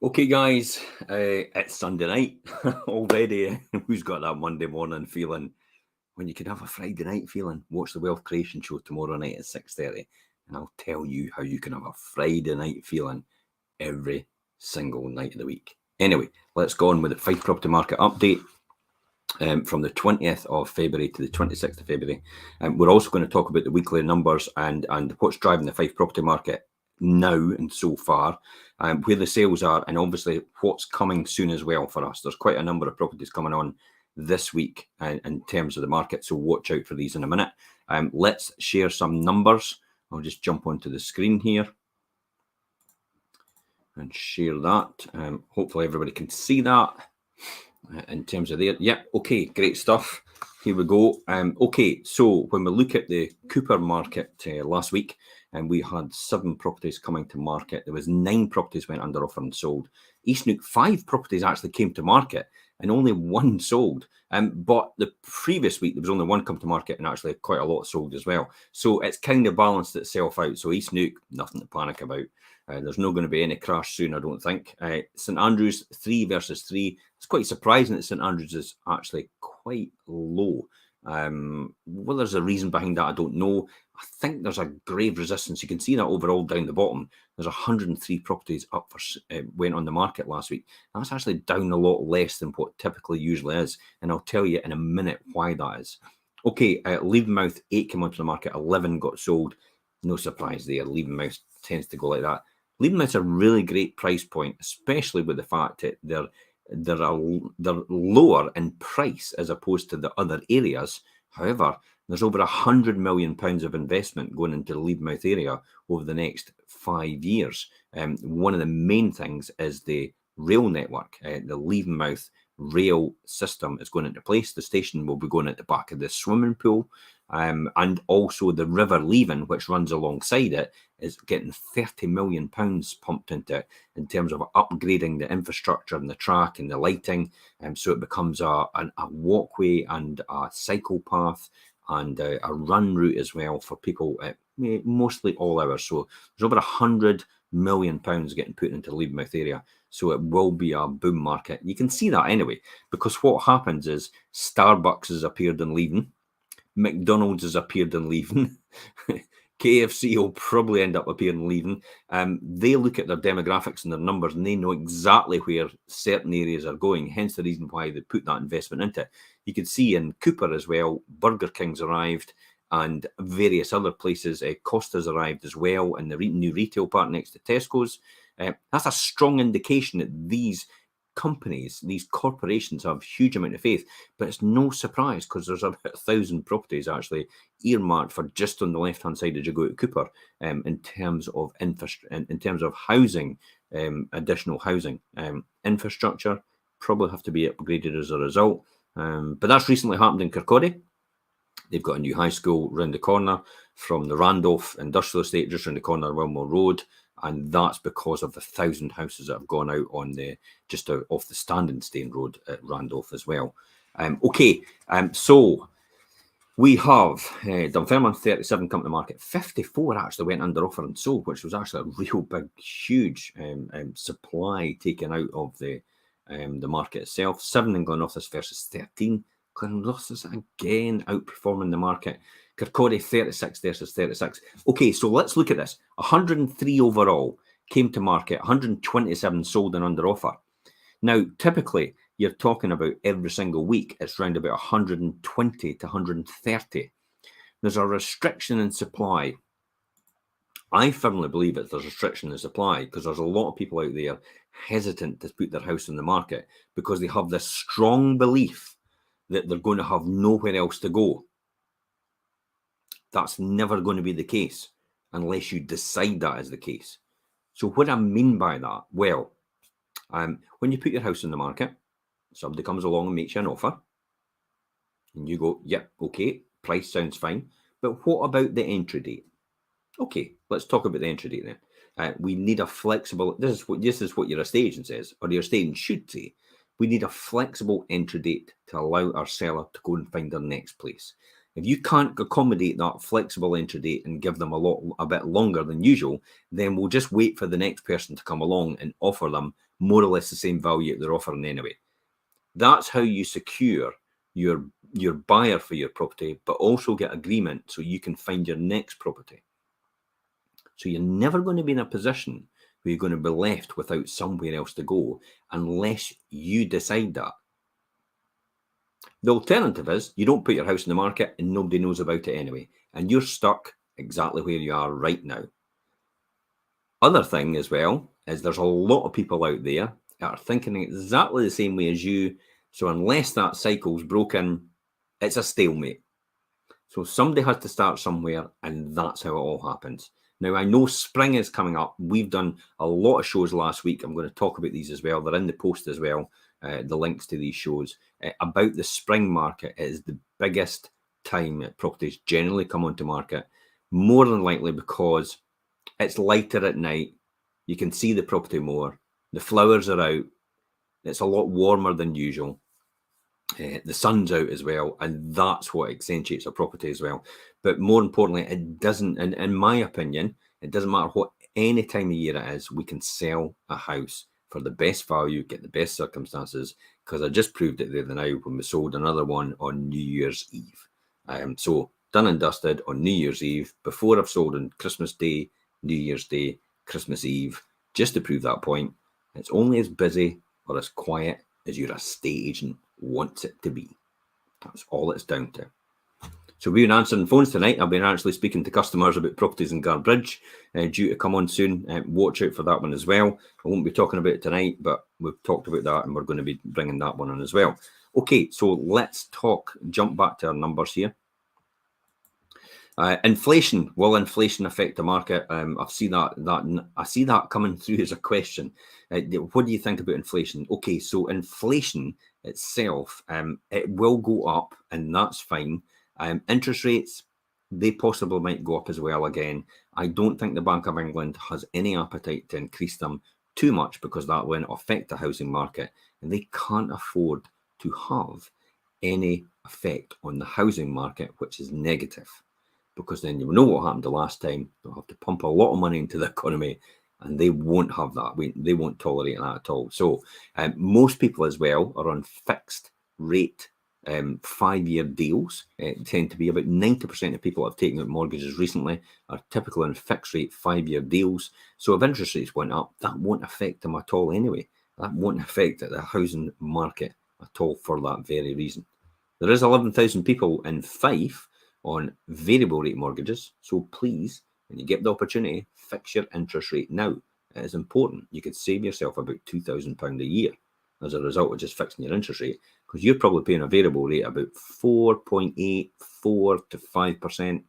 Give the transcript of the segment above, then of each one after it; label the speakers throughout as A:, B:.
A: Okay, guys, it's Sunday night already. Who's got that Monday morning feeling when you can have a Friday night feeling? Watch the Wealth Creation Show tomorrow night at 6:30, and I'll tell you how you can have a Friday night feeling every single night of the week. Anyway, let's go on with the Fife Property Market update from the 20th of February to the 26th of February. We're also going to talk about the weekly numbers and what's driving the Fife Property Market now and so far, where the sales are, and obviously what's coming soon as well for us. There's quite a number of properties coming on this week in terms of the market, so watch out for these in a minute. Let's share some numbers. I'll just jump onto the screen here and share that. Hopefully everybody can see that in terms of there. Yeah, okay, great stuff. Here we go. Okay, so when we look at the Cooper market last week, and we had 7 properties coming to market. There was 9 properties went under offer and sold. East Neuk, 5 properties actually came to market and only 1 sold. But the previous week, there was only 1 come to market and actually quite a lot sold as well. So it's kind of balanced itself out. So East Neuk, nothing to panic about. There's not going to be any crash soon, I don't think. St Andrews, 3 versus 3. It's quite surprising that St Andrews is actually quite low. Well, there's a reason behind that, I don't know. I think there's a grave resistance. You can see that overall down the bottom. There's 103 properties up for went on the market last week. That's actually down a lot less than what typically usually is, and I'll tell you in a minute why that is. Okay, Leavenmouth, 8 came onto the market, 11 got sold. No surprise there. Leavenmouth tends to go like that. Leavenmouth's a really great price point, especially with the fact that they're lower in price as opposed to the other areas. However, there's over £100 million of investment going into the Leavenmouth area over the next 5 years. One of the main things is the rail network. The Leavenmouth rail system is going into place. The station will be going at the back of the swimming pool. And also the River Leven, which runs alongside it, is getting £30 million pumped into it in terms of upgrading the infrastructure and the track and the lighting. So it becomes a walkway and a cycle path and a run route as well for people at mostly all hours. So there's over £100 million getting put into the Leavenmouth area. So it will be a boom market. You can see that anyway, because what happens is Starbucks has appeared in Leven. McDonald's has appeared in Leven. KFC will probably end up appearing in Leven. They look at their demographics and their numbers, and they know exactly where certain areas are going, hence the reason why they put that investment into it. You can see in Cooper as well, Burger King's arrived, and various other places. Costa's arrived as well, and the new retail park next to Tesco's. That's a strong indication that these companies, these corporations, have huge amount of faith, but it's no surprise because there's about 1,000 properties actually earmarked for just on the left hand side as you go to Cooper, in terms of in terms of housing, additional housing, infrastructure probably have to be upgraded as a result. But that's recently happened in Kirkcaldy. They've got a new high school round the corner from the Randolph Industrial Estate, just round the corner of Wilmore Road. And that's because of the 1,000 houses that have gone out on the just off the Standing Stane Road at Randolph as well. So we have Dunfermline 37 come to market. 54 actually went under offer and sold, which was actually a real big, huge supply taken out of the market itself. 7 in Glenrothes versus 13. Glenrothes again outperforming the market. Kirkcaldy 36 versus 36. Okay, so let's look at this. 103 overall came to market, 127 sold and under offer. Now, typically, you're talking about every single week, it's around about 120 to 130. There's a restriction in supply. I firmly believe there's a restriction in supply because there's a lot of people out there hesitant to put their house on the market because they have this strong belief that they're going to have nowhere else to go. That's never going to be the case unless you decide that is the case. So what I mean by that, well, when you put your house on the market, somebody comes along and makes you an offer, and you go, yep, okay, price sounds fine, but what about the entry date? Okay, let's talk about the entry date then. We need a flexible, this is what your estate agent says, or your estate agent should say. We need a flexible entry date to allow our seller to go and find their next place. If you can't accommodate that flexible entry date and give them a bit longer than usual, then we'll just wait for the next person to come along and offer them more or less the same value they're offering anyway. That's how you secure your buyer for your property, but also get agreement so you can find your next property. So you're never going to be in a position where you're going to be left without somewhere else to go unless you decide that. The alternative is you don't put your house in the market and nobody knows about it anyway, and you're stuck exactly where you are right now. Other thing as well is there's a lot of people out there that are thinking exactly the same way as you. So unless that cycle's broken, it's a stalemate. So somebody has to start somewhere, and that's how it all happens. Now, I know spring is coming up. We've done a lot of shows last week. I'm going to talk about these as well. They're in the post as well, the links to these shows. About the spring market, it is the biggest time that properties generally come onto market, more than likely because it's lighter at night. You can see the property more. The flowers are out. It's a lot warmer than usual. The sun's out as well, and that's what accentuates a property as well. But more importantly, it doesn't, in my opinion, it doesn't matter what any time of year it is, we can sell a house for the best value, get the best circumstances, because I just proved it the other night when we sold another one on New Year's Eve. So done and dusted on New Year's Eve, before I've sold on Christmas Day, New Year's Day, Christmas Eve, just to prove that point. It's only as busy or as quiet as your estate agent wants it to be. That's all it's down to. So we've been answering phones tonight. I've been actually speaking to customers about properties in Garbridge, due to come on soon. Watch out for that one as well. I won't be talking about it tonight, but we've talked about that and we're going to be bringing that one on as well. Okay, so let's jump back to our numbers here. Inflation. Will inflation affect the market? I see that coming through as a question. What do you think about inflation? Okay, so inflation itself, it will go up, and that's fine. Interest rates, they possibly might go up as well again. I don't think the Bank of England has any appetite to increase them too much because that will affect the housing market, and they can't afford to have any effect on the housing market, which is negative. Because then you know what happened the last time. They'll have to pump a lot of money into the economy, and they won't have that. They won't tolerate that at all. So most people as well are on fixed rate 5-year deals. It tend to be about 90% of people that have taken out mortgages recently are typically on fixed rate 5-year deals. So if interest rates went up, that won't affect them at all anyway. That won't affect the housing market at all for that very reason. There is 11,000 people in Fife on variable rate mortgages. So please, when you get the opportunity, fix your interest rate now. It is important. You could save yourself about £2,000 a year as a result of just fixing your interest rate, because you're probably paying a variable rate about 4.84 to 5%.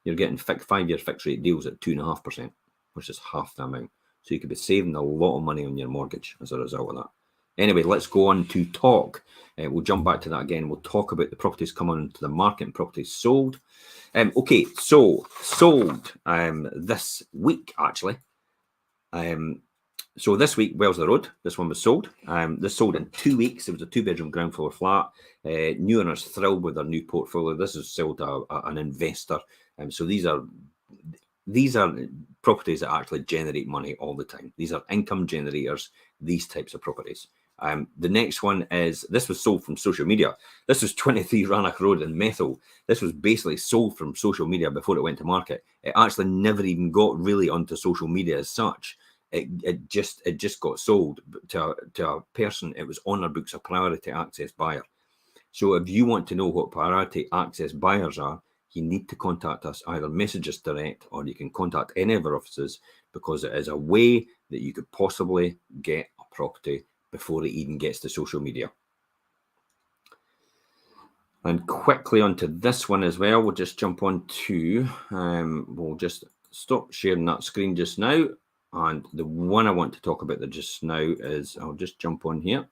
A: You're getting 5-year fixed rate deals at 2.5%, which is half the amount. So you could be saving a lot of money on your mortgage as a result of that. Anyway, let's go on to talk. We'll jump back to that again. We'll talk about the properties coming into the market and properties sold. Okay, so sold this week, actually. So this week, Wells the Road, this one was sold. This sold in 2 weeks. It was a 2-bedroom ground floor flat. New owners thrilled with their new portfolio. This is sold to an investor. So these are properties that actually generate money all the time. These are income generators, these types of properties. The next one is, this was sold from social media. This was 23 Rannoch Road in Methil. This was basically sold from social media before it went to market. It actually never even got really onto social media as such. It just got sold to a person. It was on our books, a priority access buyer. So if you want to know what priority access buyers are, you need to contact us, either message us direct or you can contact any of our offices, because it is a way that you could possibly get a property before it even gets to social media. And quickly onto this one as well. We'll just jump on to, we'll just stop sharing that screen just now. And the one I want to talk about just now is, I'll just jump on here.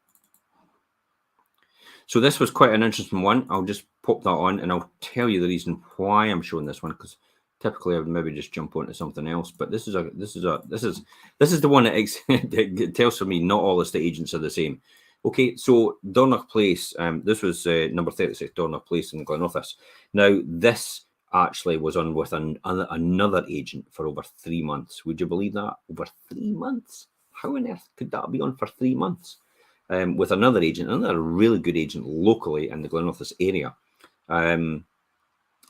A: So this was quite an interesting one. I'll just pop that on and I'll tell you the reason why I'm showing this one, because typically I would maybe just jump onto something else. But this is the one that tells for me not all estate agents are the same. Okay, so Dornoch Place, this was number 36 Dornoch Place in Glenrothes. Now, this actually was on with another agent for over 3 months. Would you believe that? Over 3 months? How on earth could that be on for 3 months? With another agent, another really good agent locally in the Glenrothes area.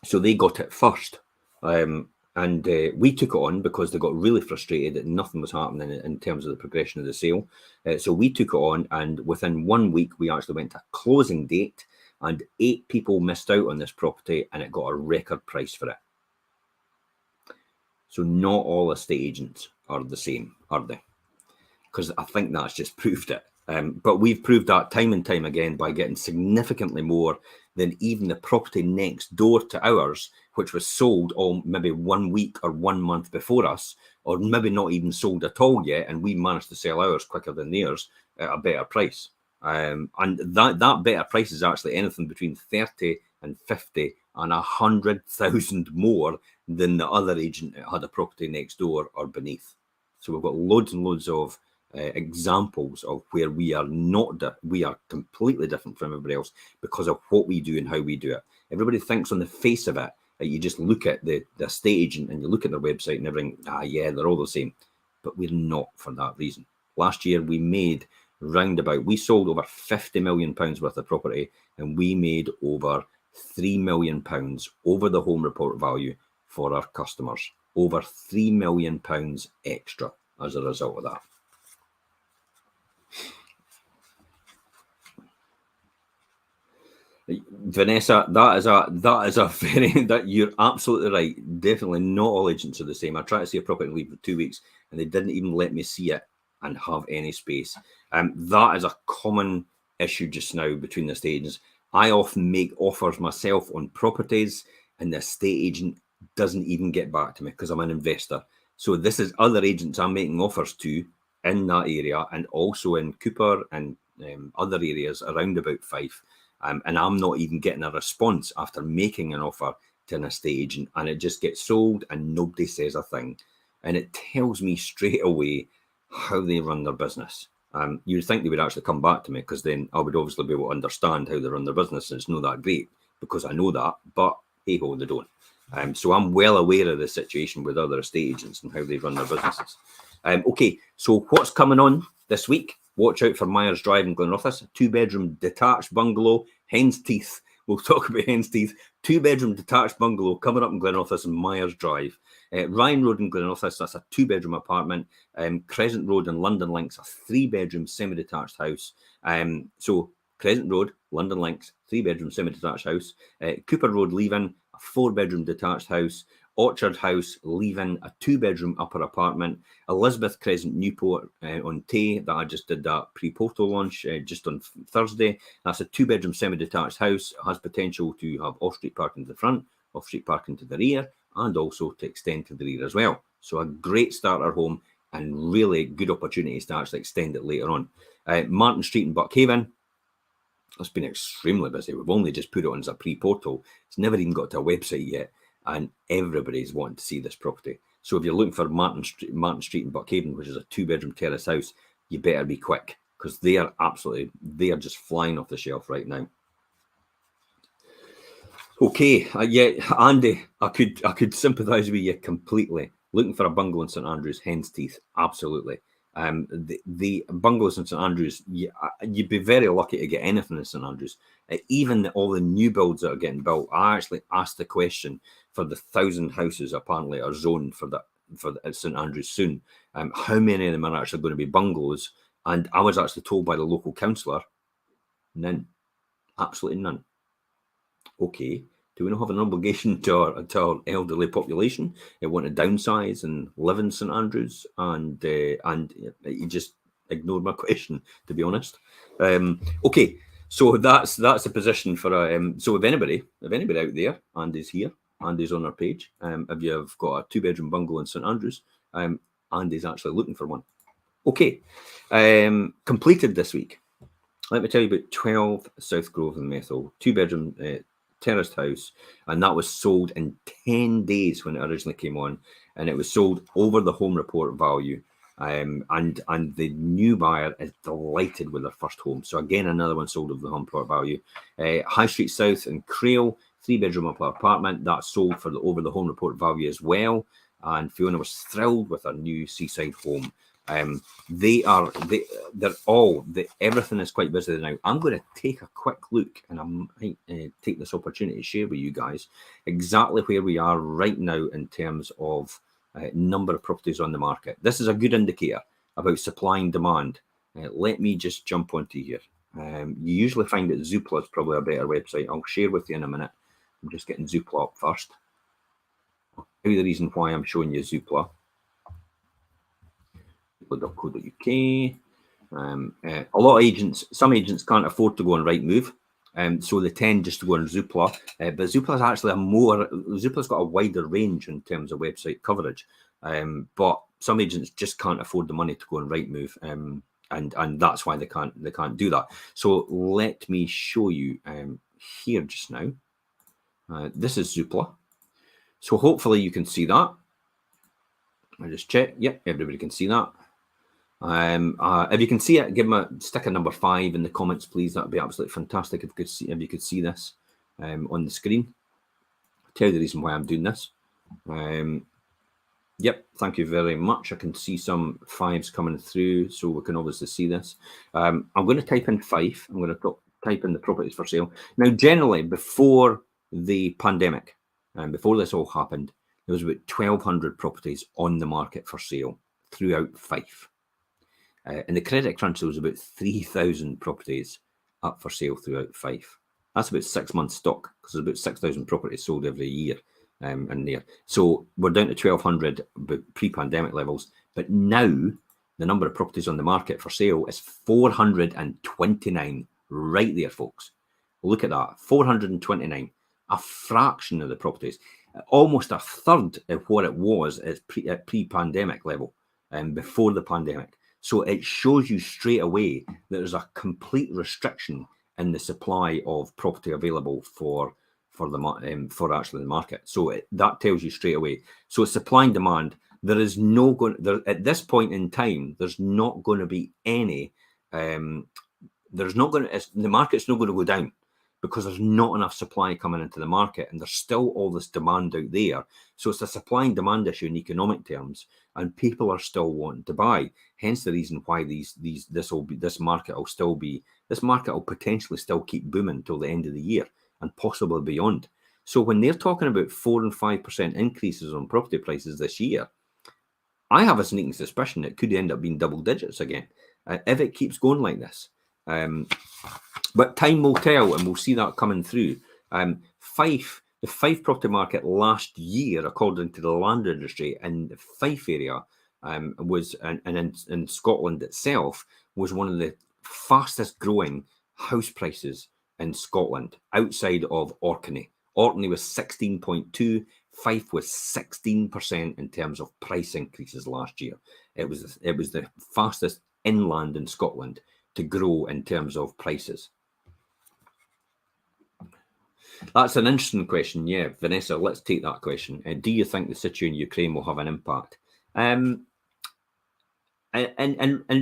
A: So they got it first. And we took it on because they got really frustrated that nothing was happening in terms of the progression of the sale. So we took it on, and within 1 week, we actually went to closing date, and 8 people missed out on this property, and it got a record price for it. So not all estate agents are the same, are they? Because I think that's just proved it. But we've proved that time and time again by getting significantly more than even the property next door to ours, which was sold maybe 1 week or 1 month before us, or maybe not even sold at all yet, and we managed to sell ours quicker than theirs at a better price. And that better price is actually anything between 30 and 50 and 100,000 more than the other agent that had a property next door or beneath. So we've got loads and loads of examples of where we are we are completely different from everybody else because of what we do and how we do it. Everybody thinks on the face of it that you just look at the estate agent and you look at their website and everything, yeah, they're all the same. But we're not for that reason. Last year we made we sold over £50 million worth of property, and we made over £3 million over the home report value for our customers. Over £3 million extra as a result of that. Vanessa, that is a very you're absolutely right. Definitely not all agents are the same. I tried to see a property and leave for 2 weeks, and they didn't even let me see it and have any space. That is a common issue just now between the estate agents. I often make offers myself on properties, and the estate agent doesn't even get back to me because I'm an investor. So this is other agents I'm making offers to in that area, and also in Cooper and other areas around about Fife. And I'm not even getting a response after making an offer to an estate agent, and it just gets sold and nobody says a thing. And it tells me straight away how they run their business. You'd think they would actually come back to me, because then I would obviously be able to understand how they run their business, and it's not that great because I know that, but hey ho, they don't. So I'm well aware of the situation with other estate agents and how they run their businesses. Okay, so what's coming on this week? Watch out for Myers Drive in Glenrothes, a 2-bedroom detached bungalow, Hen's Teeth. We'll talk about Hen's Teeth. 2-bedroom detached bungalow coming up in Glenrothes and Myers Drive. Ryan Road in Glenrothes, that's a 2-bedroom apartment. Crescent Road and London Links, a 3-bedroom semi-detached house. So Crescent Road, London Links, 3-bedroom semi-detached house. Cooper Road, Leavin, a 4-bedroom detached house. Orchard House, Leavin, a 2-bedroom upper apartment. Elizabeth Crescent, Newport on Tay, that I just did that pre-portal launch just on Thursday. That's a 2-bedroom semi-detached house. It has potential to have off-street parking to the front, off-street parking to the rear, and also to extend to the rear as well. So a great starter home and really good opportunities to actually extend it later on. Martin Street in Buckhaven, it's been extremely busy. We've only just put it on as a pre-portal. It's never even got to a website yet, and everybody's wanting to see this property. So if you're looking for Martin Street in Buckhaven, which is a 2-bedroom terrace house, you better be quick, because they are just flying off the shelf right now. Okay, yeah, Andy, I could sympathise with you completely. Looking for a bungalow in St Andrews, Hen's Teeth, absolutely. The bungalows in St Andrews, you'd be very lucky to get anything in St Andrews. Even all the new builds that are getting built, I actually asked the question for the 1,000 houses apparently are zoned for St Andrews soon. How many of them are actually going to be bungalows? And I was actually told by the local councillor, none, absolutely none. Okay, do we not have an obligation to our elderly population? They want to downsize and live in St Andrews, and you just ignored my question, to be honest. Okay, so that's a position for so if anybody out there, Andy's here, Andy's on our page. If you've got a 2-bedroom bungalow in St Andrews, Andy's actually looking for one. Okay, completed this week. Let me tell you about 12 South Grove in Methil, 2-bedroom terraced house, and that was sold in 10 days when it originally came on, and it was sold over the home report value And the new buyer is delighted with their first home. So again, another one sold of the home product value. High Street South in Crail, 3-bedroom apartment that sold for over the home report value as well. And Fiona was thrilled with her new seaside home. Everything is quite busy now. I'm going to take a quick look, and I might take this opportunity to share with you guys exactly where we are right now in terms of number of properties on the market. This is a good indicator about supply and demand. Let me just jump onto here. You usually find that Zoopla is probably a better website. I'll share with you in a minute. I'm just getting Zoopla up first. I'll tell you the reason why I'm showing you Zoopla. Zoopla.co.uk. A lot of agents, some agents can't afford to go on Rightmove. So they tend just to go on Zoopla, but Zoopla's actually Zoopla's got a wider range in terms of website coverage. But some agents just can't afford the money to go on Rightmove, and that's why they can't do that. So let me show you here just now. This is Zoopla. So hopefully you can see that. I just check. Yep, everybody can see that. If you can see it, give me stick a number 5 in the comments, please. That'd be absolutely fantastic if you could see this on the screen. I'll tell you the reason why I'm doing this. Yep, thank you very much. I can see some 5s coming through, so we can obviously see this. I'm going to type in Fife. I'm going to type in the properties for sale. Now, generally, before the pandemic, and before this all happened, there was about 1,200 properties on the market for sale throughout Fife. In the credit crunch, there was about 3,000 properties up for sale throughout Fife. That's about 6 months stock, because there's about 6,000 properties sold every year in there. So we're down to 1,200 pre-pandemic levels. But now the number of properties on the market for sale is 429 right there, folks. Look at that, 429, a fraction of the properties, almost a third of what it was at pre-pandemic level before the pandemic. So it shows you straight away that there's a complete restriction in the supply of property available for actually the market. So that tells you straight away. So supply and demand. There is no going at this point in time. There's not going to be any. The market's not going to go down, because there's not enough supply coming into the market, and there's still all this demand out there. So it's a supply and demand issue in economic terms, and people are still wanting to buy. Hence the reason why this market will potentially still keep booming till the end of the year and possibly beyond. So when they're talking about 4 and 5% increases on property prices this year, I have a sneaking suspicion it could end up being double digits again if it keeps going like this. But time will tell, and we'll see that coming through. The Fife property market last year, according to the land registry in the Fife area, in Scotland itself, was one of the fastest growing house prices in Scotland outside of Orkney. Orkney was 16.2. Fife was 16% in terms of price increases last year. It was the fastest inland in Scotland to grow in terms of prices. That's an interesting question. Yeah, Vanessa, let's take that question. Do you think the situation in Ukraine will have an impact? In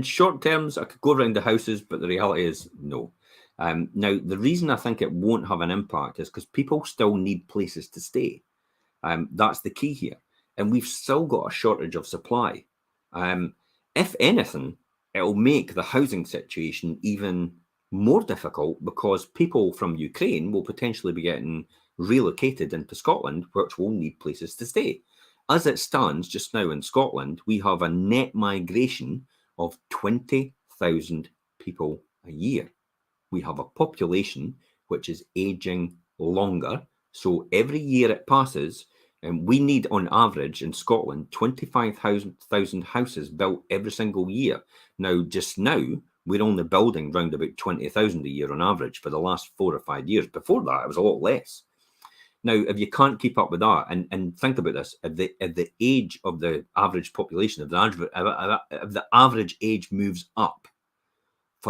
A: short terms, I could go around the houses, but the reality is no. Now, the reason I think it won't have an impact is because people still need places to stay. That's the key here. And we've still got a shortage of supply. If anything, it'll make the housing situation even more difficult, because people from Ukraine will potentially be getting relocated into Scotland, which will need places to stay. As it stands just now in Scotland, we have a net migration of 20,000 people a year. We have a population which is aging longer. So every year it passes, and we need, on average, in Scotland, 25,000 houses built every single year. Now, we're only building round about 20,000 a year on average for the last 4 or 5 years. Before that, it was a lot less. Now, if you can't keep up with that, and think about this, if the age of the average population, if the average age moves up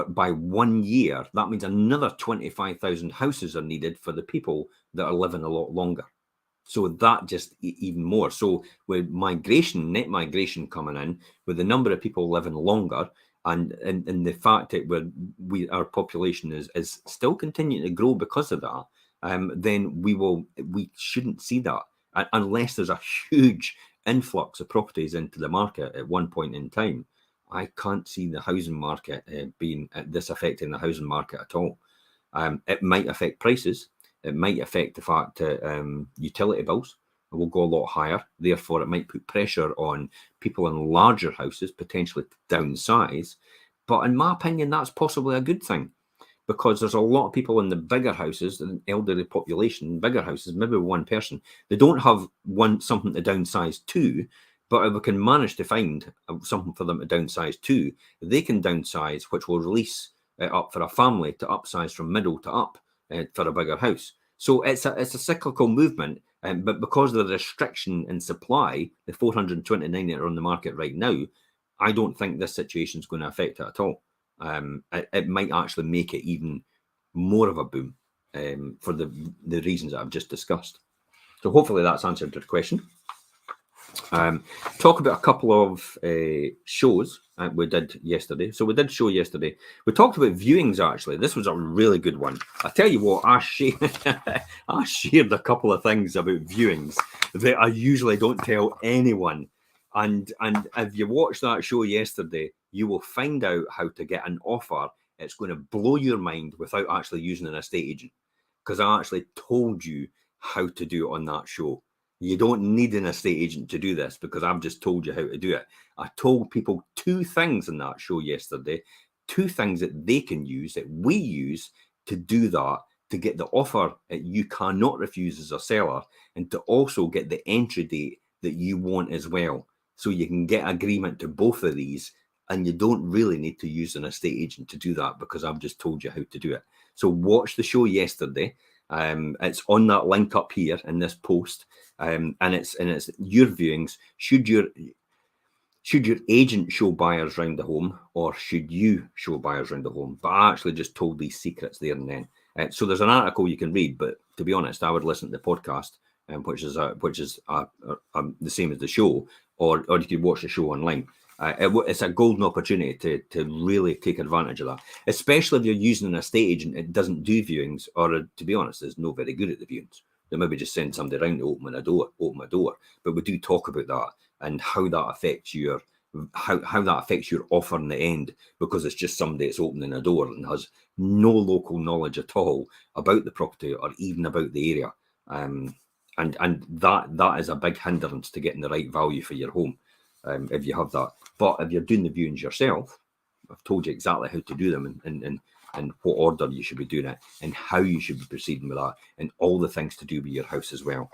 A: by 1 year, that means another 25,000 houses are needed for the people that are living a lot longer. So that just even more. So with migration, net migration coming in, with the number of people living longer, and the fact that our population is still continuing to grow because of that, then we shouldn't see that unless there's a huge influx of properties into the market at one point in time. I can't see the housing market being this affecting the housing market at all. It might affect prices. It might affect the fact that utility bills will go a lot higher. Therefore, it might put pressure on people in larger houses, potentially to downsize. But in my opinion, that's possibly a good thing, because there's a lot of people in the bigger houses, the elderly population, bigger houses, maybe one person. They don't have something to downsize to, but if we can manage to find something for them to downsize to, they can downsize, which will release up for a family to upsize from middle to up for a bigger house. So it's a cyclical movement, but because of the restriction in supply, the 429 that are on the market right now, I don't think this situation is going to affect it at all. It might actually make it even more of a boom for the reasons that I've just discussed. So hopefully that's answered the question. Talk about a couple of shows we did yesterday. So we did show yesterday. We talked about viewings, actually. This was a really good one. I tell you what, I shared a couple of things about viewings that I usually don't tell anyone. And if you watch that show yesterday, you will find out how to get an offer. It's going to blow your mind without actually using an estate agent, because I actually told you how to do it on that show. You don't need an estate agent to do this, because I've just told you how to do it. I told people two things in that show yesterday, two things that they can use, that we use to do that, to get the offer that you cannot refuse as a seller, and to also get the entry date that you want as well. So you can get agreement to both of these, and you don't really need to use an estate agent to do that, because I've just told you how to do it. So watch the show yesterday. It's on that link up here in this post, and it's your viewings. Should your agent show buyers around the home, or should you show buyers around the home? But I actually just told these secrets there and then. So there's an article you can read, but to be honest, I would listen to the podcast, which is the same as the show, or you could watch the show online. It's a golden opportunity to really take advantage of that, especially if you're using an estate agent that doesn't do viewings, or to be honest, is no very good at the viewings. They maybe just send somebody around to open a door. But we do talk about that and how that affects your offer in the end, because it's just somebody that's opening a door and has no local knowledge at all about the property or even about the area. And that is a big hindrance to getting the right value for your home, if you have that. But if you're doing the viewings yourself, I've told you exactly how to do them, and what order you should be doing it, and how you should be proceeding with that, and all the things to do with your house as well.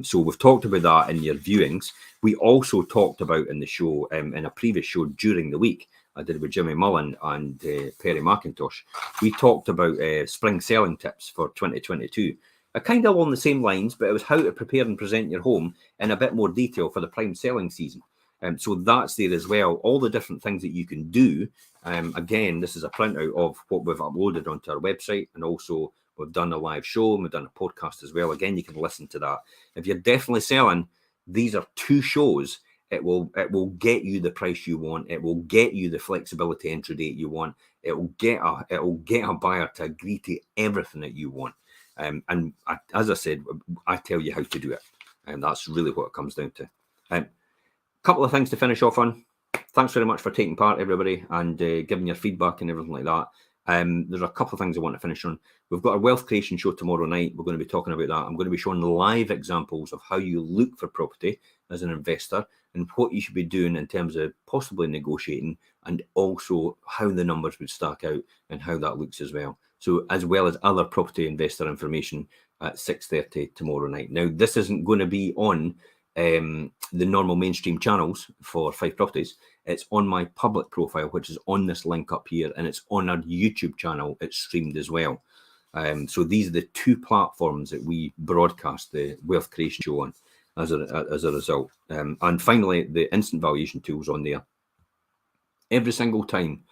A: So we've talked about that in your viewings. We also talked about in the show, in a previous show during the week, I did with Jimmy Mullen and Perry McIntosh. We talked about spring selling tips for 2022. Kind of along the same lines, but it was how to prepare and present your home in a bit more detail for the prime selling season. So that's there as well, all the different things that you can do. Again, this is a printout of what we've uploaded onto our website, and also we've done a live show and we've done a podcast as well. Again, you can listen to that. If you're definitely selling, these are two shows. It will get you the price you want. It will get you the flexibility entry date you want. It will get a buyer to agree to everything that you want. And as I said, I tell you how to do it, and that's really what it comes down to. Couple of things to finish off on. Thanks very much for taking part, everybody, and giving your feedback and everything like that. There's a couple of things I want to finish on. We've got a wealth creation show tomorrow night. We're going to be talking about that. I'm going to be showing live examples of how you look for property as an investor, and what you should be doing in terms of possibly negotiating, and also how the numbers would stack out and how that looks as well. So, as well as other property investor information at 6:30 tomorrow night. Now, this isn't going to be on the normal mainstream channels for Fife Properties. It's on my public profile, which is on this link up here, and it's on our YouTube channel. It's streamed as well. So these are the two platforms that we broadcast the wealth creation show on as a result. And finally, the instant valuation tool's on there. Every single time,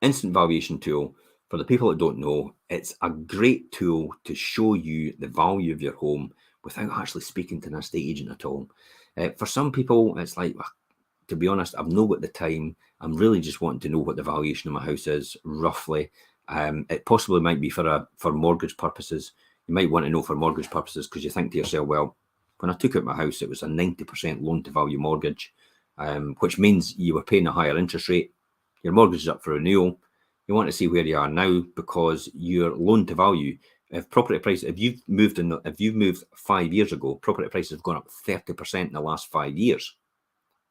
A: instant valuation tool, for the people that don't know, it's a great tool to show you the value of your home without actually speaking to an estate agent at all. For some people, it's like, to be honest, I've not got the time. I'm really just wanting to know what the valuation of my house is roughly. It possibly might be for mortgage purposes. You might want to know for mortgage purposes because you think to yourself, well, when I took out my house, it was a 90% loan to value mortgage, which means you were paying a higher interest rate. Your mortgage is up for renewal. You want to see where you are now because your loan to value, if property prices, if you've moved 5 years ago, property prices have gone up 30% in the last 5 years.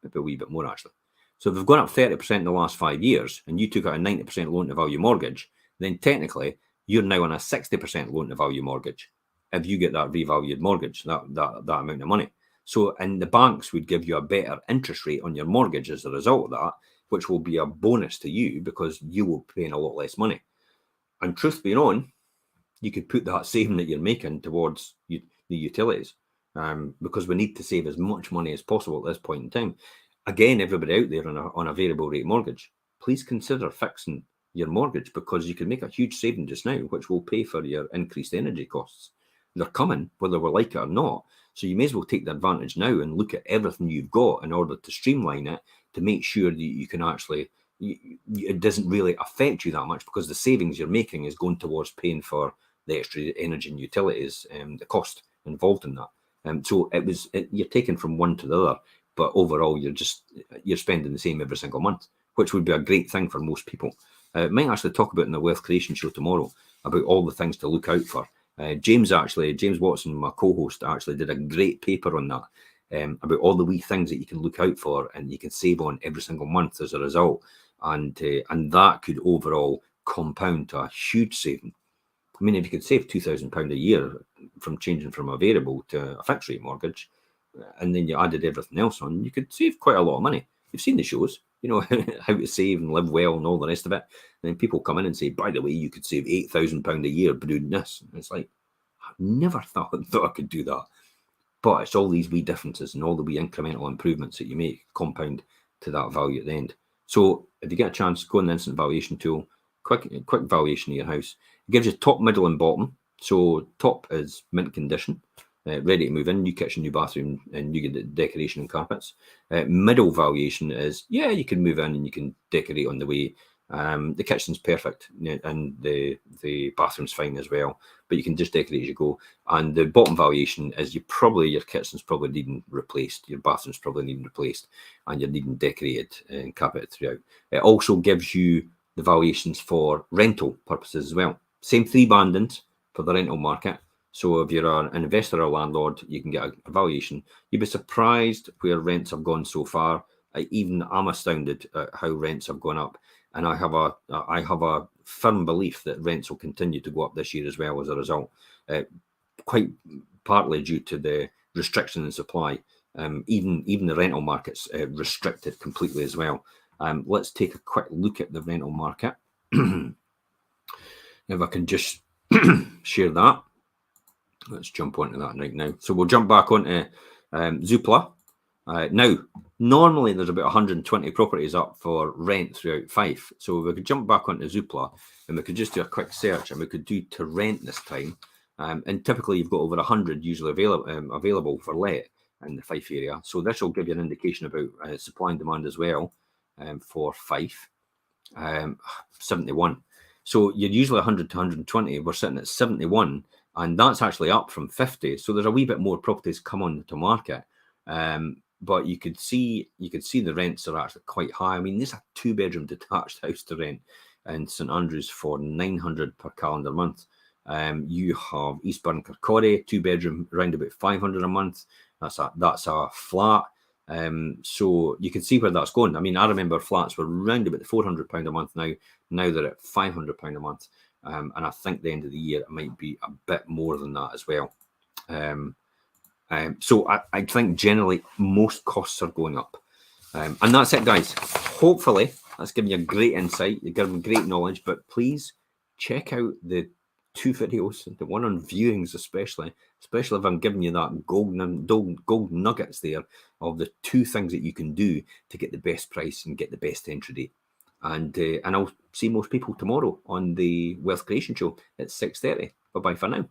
A: Maybe a wee bit more actually. So if they've gone up 30% in the last 5 years and you took out a 90% loan to value mortgage, then technically you're now on a 60% loan to value mortgage if you get that revalued mortgage, that amount of money. So, and the banks would give you a better interest rate on your mortgage as a result of that, which will be a bonus to you because you will be paying a lot less money. And truth be known, you could put that saving that you're making towards the utilities, because we need to save as much money as possible at this point in time. Again, everybody out there on a variable rate mortgage, please consider fixing your mortgage because you can make a huge saving just now, which will pay for your increased energy costs. They're coming, whether we like it or not. So you may as well take the advantage now and look at everything you've got in order to streamline it to make sure that you can actually, it doesn't really affect you that much because the savings you're making is going towards paying for the extra energy and utilities and the cost involved in that. So you're taking from one to the other, but overall you're spending the same every single month, which would be a great thing for most people. Might actually talk about in the wealth creation show tomorrow about all the things to look out for. James Watson, my co-host, actually did a great paper on that, about all the wee things that you can look out for and you can save on every single month as a result, and that could overall compound to a huge saving. I mean, if you could save £2,000 a year from changing from a variable to a fixed rate mortgage, and then you added everything else on, you could save quite a lot of money. You've seen the shows, you know, how to save and live well and all the rest of it. And then people come in and say, by the way, you could save £8,000 a year by doing this. And it's like, I never thought I could do that. But it's all these wee differences and all the wee incremental improvements that you make compound to that value at the end. So if you get a chance, go on the instant valuation tool, quick valuation of your house. It gives you top, middle and bottom. So top is mint condition, ready to move in, new kitchen, new bathroom, and new decoration and carpets. Middle valuation is, yeah, you can move in and you can decorate on the way. The kitchen's perfect and the bathroom's fine as well, but you can just decorate as you go. And the bottom valuation is your kitchen's probably needing replaced, your bathroom's probably needing replaced, and you're needing decorated and carpeted throughout. It also gives you the valuations for rental purposes as well. Same 3 bandings for the rental market. So if you're an investor or a landlord, you can get a valuation. You'd be surprised where rents have gone so far. I'm astounded at how rents have gone up. And I have a firm belief that rents will continue to go up this year as well as a result, quite partly due to the restriction in supply. Even the rental market's restricted completely as well. Let's take a quick look at the rental market. If I can just share that. Let's jump onto that right now. So we'll jump back onto Zoopla. Now, normally there's about 120 properties up for rent throughout Fife. So we could jump back onto Zoopla and we could just do a quick search and we could do to rent this time. And typically you've got over 100 usually available for let in the Fife area. So this will give you an indication about supply and demand as well for Fife. 71. So you're usually 100 to 120. We're sitting at 71. And that's actually up from 50. So there's a wee bit more properties come on to market. But you could see the rents are actually quite high. I mean, there's a 2-bedroom detached house to rent in St Andrews for £900 per calendar month. You have Eastburn Kirkcaldy, 2-bedroom, around about £500 a month. That's a flat. So you can see where that's going. I mean, I remember flats were around about the £400 a month now. Now they're at £500 a month. And I think the end of the year it might be a bit more than that as well. So I think generally most costs are going up. And that's it, guys. Hopefully that's given you a great insight. You've given great knowledge, but please check out the 2 videos, the one on viewings especially if I'm giving you that gold nuggets there of the 2 things that you can do to get the best price and get the best entry date. And I'll see most people tomorrow on the Wealth Creation Show at 6:30. Bye-bye for now.